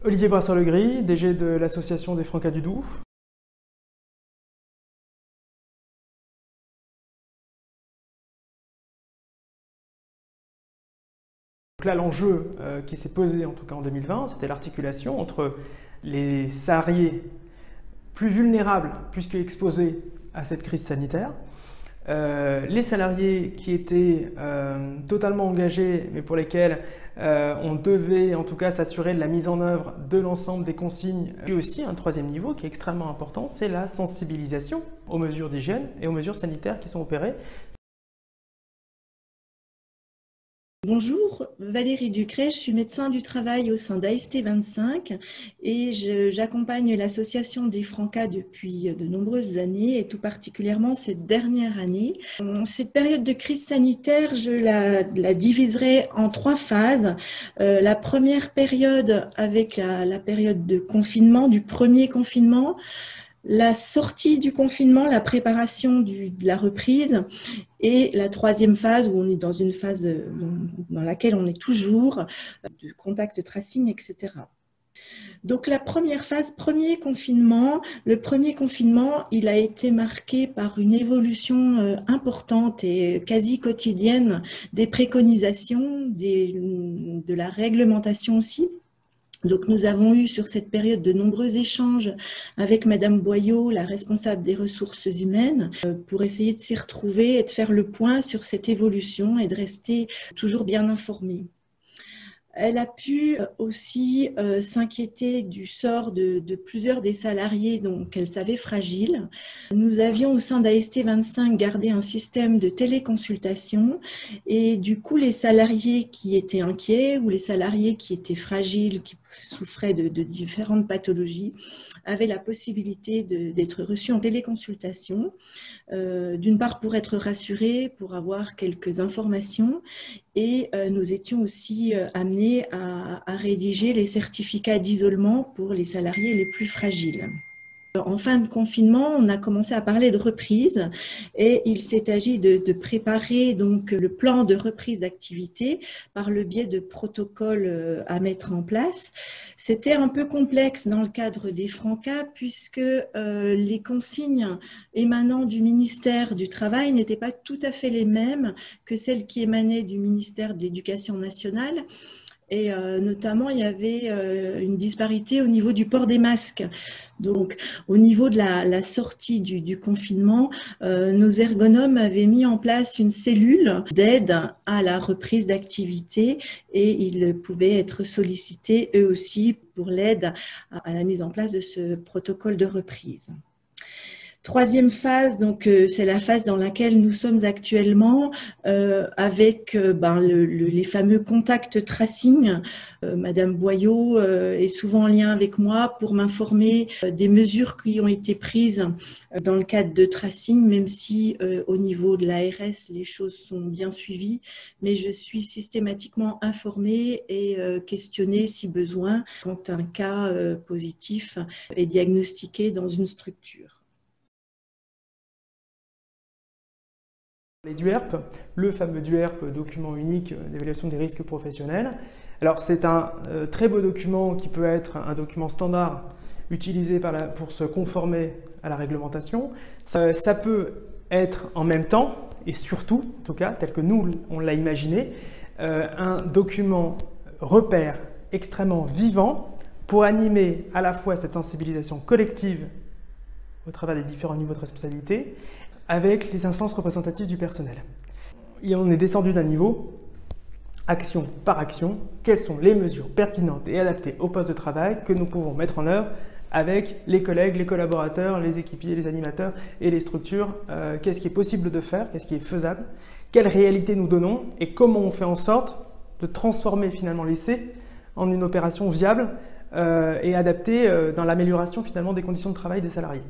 Olivier Brasseur-Legris, DG de l'association des Francas du Doubs. Donc là, l'enjeu qui s'est posé, en tout cas en 2020, c'était l'articulation entre les salariés plus vulnérables, plus exposés à cette crise sanitaire, les salariés qui étaient totalement engagés, mais pour lesquels on devait en tout cas s'assurer de la mise en œuvre de l'ensemble des consignes. Et aussi un troisième niveau qui est extrêmement important, c'est la sensibilisation aux mesures d'hygiène et aux mesures sanitaires qui sont opérées. Bonjour, Valérie Ducret, je suis médecin du travail au sein d'AST25 et j'accompagne l'association des Francas depuis de nombreuses années et tout particulièrement cette dernière année. Cette période de crise sanitaire, je la diviserai en 3 phases. La première période avec la période de confinement, du premier confinement, la sortie du confinement, la préparation de la reprise et la troisième phase où on est dans une phase dans laquelle on est toujours de contact tracing, etc. Donc la première phase, premier confinement, le premier confinement, il a été marqué par une évolution importante et quasi quotidienne des préconisations, de la réglementation aussi. Donc nous avons eu sur cette période de nombreux échanges avec Madame Boyot, la responsable des ressources humaines, pour essayer de s'y retrouver et de faire le point sur cette évolution et de rester toujours bien informée. Elle a pu aussi s'inquiéter du sort de plusieurs des salariés qu'elle savait fragiles. Nous avions au sein d'AST25 gardé un système de téléconsultation et du coup les salariés qui étaient inquiets ou les salariés qui étaient fragiles, qui souffraient de différentes pathologies, avaient la possibilité d'être reçus en téléconsultation, d'une part pour être rassurés, pour avoir quelques informations, et nous étions aussi amenés à rédiger les certificats d'isolement pour les salariés les plus fragiles. En fin de confinement, on a commencé à parler de reprise et il s'est agi de préparer donc le plan de reprise d'activité par le biais de protocoles à mettre en place. C'était un peu complexe dans le cadre des Francas puisque les consignes émanant du ministère du Travail n'étaient pas tout à fait les mêmes que celles qui émanaient du ministère de l'Éducation nationale. Et notamment, il y avait une disparité au niveau du port des masques. Donc, au niveau de la sortie du confinement, nos ergonomes avaient mis en place une cellule d'aide à la reprise d'activité et ils pouvaient être sollicités eux aussi pour l'aide à la mise en place de ce protocole de reprise. Troisième phase, donc c'est la phase dans laquelle nous sommes actuellement avec les fameux contacts tracing. Madame Boyot est souvent en lien avec moi pour m'informer des mesures qui ont été prises dans le cadre de tracing, même si au niveau de l'ARS, les choses sont bien suivies, mais je suis systématiquement informée et questionnée si besoin quand un cas positif est diagnostiqué dans une structure. Les DUERP, le fameux DUERP, document unique d'évaluation des risques professionnels. Alors c'est un très beau document qui peut être un document standard utilisé pour se conformer à la réglementation. Ça peut être en même temps, et surtout, en tout cas, tel que nous on l'a imaginé, un document repère extrêmement vivant pour animer à la fois cette sensibilisation collective au travers des différents niveaux de responsabilité avec les instances représentatives du personnel. Et on est descendu d'un niveau, action par action, quelles sont les mesures pertinentes et adaptées au poste de travail que nous pouvons mettre en œuvre avec les collègues, les collaborateurs, les équipiers, les animateurs et les structures. Qu'est-ce qui est possible de faire, qu'est-ce qui est faisable, quelle réalité nous donnons et comment on fait en sorte de transformer finalement l'essai en une opération viable et adaptée dans l'amélioration finalement des conditions de travail des salariés.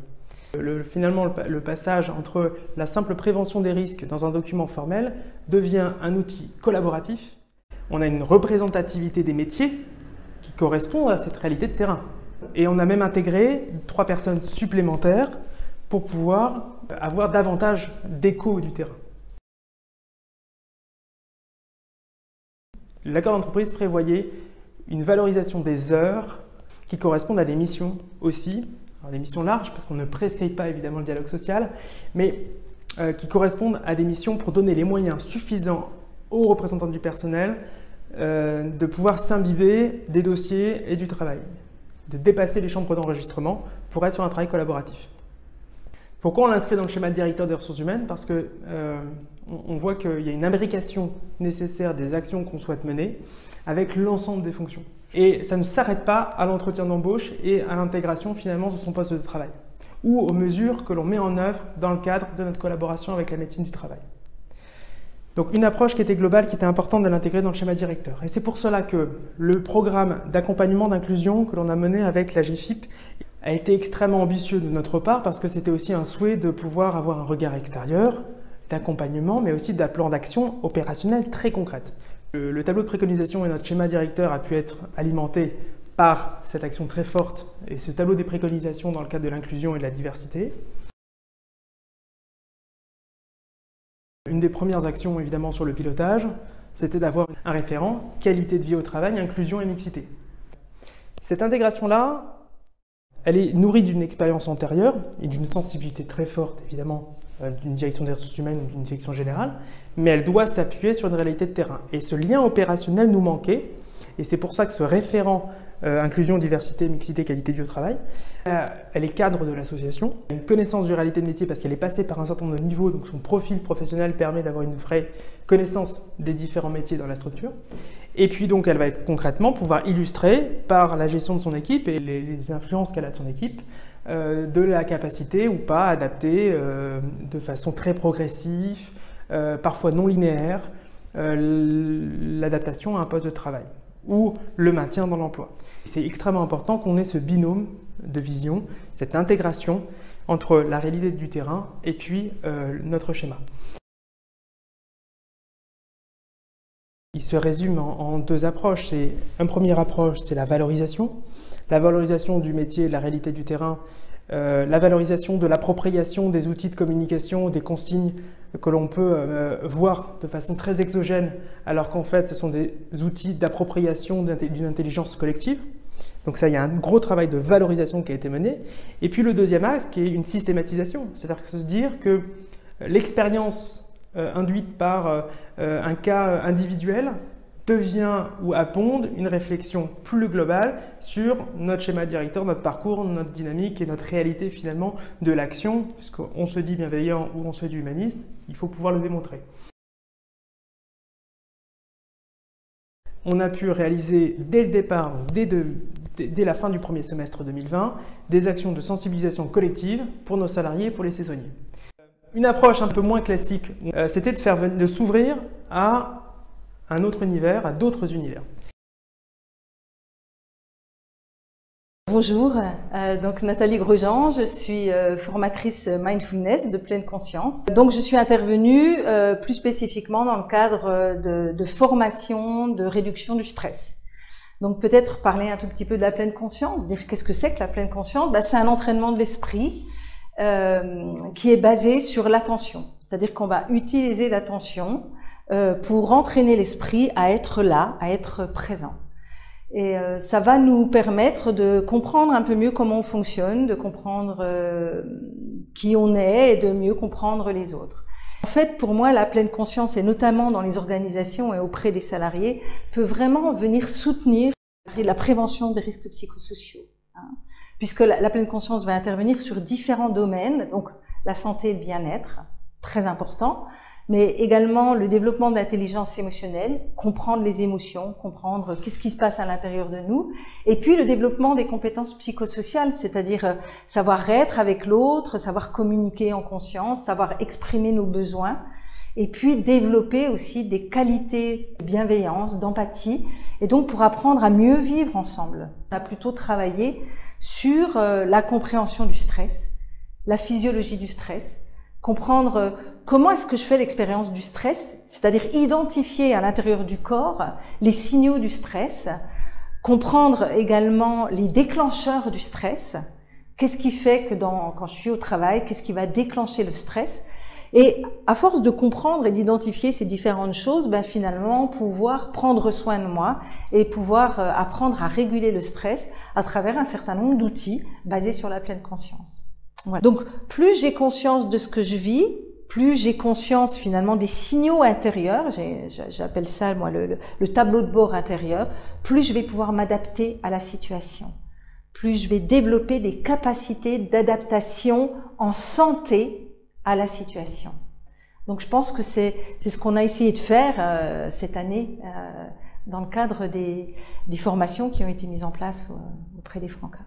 Finalement, le passage entre la simple prévention des risques dans un document formel devient un outil collaboratif. On a une représentativité des métiers qui correspond à cette réalité de terrain. Et on a même intégré 3 personnes supplémentaires pour pouvoir avoir davantage d'écho du terrain. L'accord d'entreprise prévoyait une valorisation des heures qui correspondent à des missions aussi, alors des missions larges parce qu'on ne prescrit pas évidemment le dialogue social, mais qui correspondent à des missions pour donner les moyens suffisants aux représentants du personnel de pouvoir s'imbiber des dossiers et du travail, de dépasser les chambres d'enregistrement pour être sur un travail collaboratif. Pourquoi on l'inscrit dans le schéma directeur des ressources humaines? Parce que on voit qu'il y a une imbrication nécessaire des actions qu'on souhaite mener avec l'ensemble des fonctions. Et ça ne s'arrête pas à l'entretien d'embauche et à l'intégration finalement sur son poste de travail ou aux mesures que l'on met en œuvre dans le cadre de notre collaboration avec la médecine du travail. Donc une approche qui était globale, qui était importante de l'intégrer dans le schéma directeur. Et c'est pour cela que le programme d'accompagnement d'inclusion que l'on a mené avec la GFIP a été extrêmement ambitieux de notre part parce que c'était aussi un souhait de pouvoir avoir un regard extérieur, d'accompagnement, mais aussi d'un plan d'action opérationnel très concrète. Le tableau de préconisation et notre schéma directeur a pu être alimenté par cette action très forte et ce tableau des préconisations dans le cadre de l'inclusion et de la diversité. Une des premières actions évidemment sur le pilotage, c'était d'avoir un référent qualité de vie au travail, inclusion et mixité. Cette intégration-là, elle est nourrie d'une expérience antérieure et d'une sensibilité très forte évidemment d'une direction des ressources humaines ou d'une direction générale, mais elle doit s'appuyer sur une réalité de terrain. Et ce lien opérationnel nous manquait, et c'est pour ça que ce référent inclusion, diversité, mixité, qualité de vie au travail, elle est cadre de l'association, elle a une connaissance du réalité de métier parce qu'elle est passée par un certain nombre de niveaux, donc son profil professionnel permet d'avoir une vraie connaissance des différents métiers dans la structure. Et puis donc elle va être concrètement pouvoir illustrer par la gestion de son équipe et les influences qu'elle a de son équipe, de la capacité ou pas à adapter de façon très progressive, parfois non linéaire, l'adaptation à un poste de travail ou le maintien dans l'emploi. C'est extrêmement important qu'on ait ce binôme de vision, cette intégration entre la réalité du terrain et puis notre schéma. Il se résume en deux approches. Une première approche, c'est la valorisation du métier, de la réalité du terrain, la valorisation de l'appropriation des outils de communication, des consignes que l'on peut voir de façon très exogène, alors qu'en fait ce sont des outils d'appropriation d'une intelligence collective. Donc ça, il y a un gros travail de valorisation qui a été mené. Et puis le deuxième axe, qui est une systématisation, c'est-à-dire se dire que l'expérience induite par un cas individuel devient ou abonde une réflexion plus globale sur notre schéma directeur, notre parcours, notre dynamique et notre réalité finalement de l'action, puisqu'on se dit bienveillant ou on se dit humaniste, il faut pouvoir le démontrer. On a pu réaliser dès le départ, dès la fin du premier semestre 2020, des actions de sensibilisation collective pour nos salariés et pour les saisonniers. Une approche un peu moins classique, c'était de s'ouvrir à un autre univers, à d'autres univers. Bonjour, donc Nathalie Grosjean, je suis formatrice mindfulness de pleine conscience. Donc je suis intervenue plus spécifiquement dans le cadre de formation, de réduction du stress. Donc peut-être parler un tout petit peu de la pleine conscience, dire qu'est-ce que c'est que la pleine conscience? C'est un entraînement de l'esprit qui est basé sur l'attention. C'est-à-dire qu'on va utiliser l'attention pour entraîner l'esprit à être là, à être présent. Et ça va nous permettre de comprendre un peu mieux comment on fonctionne, de comprendre qui on est et de mieux comprendre les autres. En fait, pour moi, la pleine conscience, et notamment dans les organisations et auprès des salariés, peut vraiment venir soutenir la prévention des risques psychosociaux. Puisque la pleine conscience va intervenir sur différents domaines, donc la santé et le bien-être, très important, mais également le développement de l'intelligence émotionnelle, comprendre les émotions, comprendre qu'est-ce qui se passe à l'intérieur de nous, et puis le développement des compétences psychosociales, c'est-à-dire savoir être avec l'autre, savoir communiquer en conscience, savoir exprimer nos besoins, et puis développer aussi des qualités de bienveillance, d'empathie, et donc pour apprendre à mieux vivre ensemble. On a plutôt travaillé sur la compréhension du stress, la physiologie du stress, comprendre comment est-ce que je fais l'expérience du stress, c'est-à-dire identifier à l'intérieur du corps les signaux du stress, comprendre également les déclencheurs du stress, qu'est-ce qui fait que quand je suis au travail, qu'est-ce qui va déclencher le stress, Et à force de comprendre et d'identifier ces différentes choses, ben finalement pouvoir prendre soin de moi et pouvoir apprendre à réguler le stress à travers un certain nombre d'outils basés sur la pleine conscience. Voilà. Donc plus j'ai conscience de ce que je vis, plus j'ai conscience finalement des signaux intérieurs, j'appelle ça moi le tableau de bord intérieur, plus je vais pouvoir m'adapter à la situation, plus je vais développer des capacités d'adaptation en santé à la situation. Donc je pense que c'est ce qu'on a essayé de faire cette année dans le cadre des formations qui ont été mises en place auprès des Francas.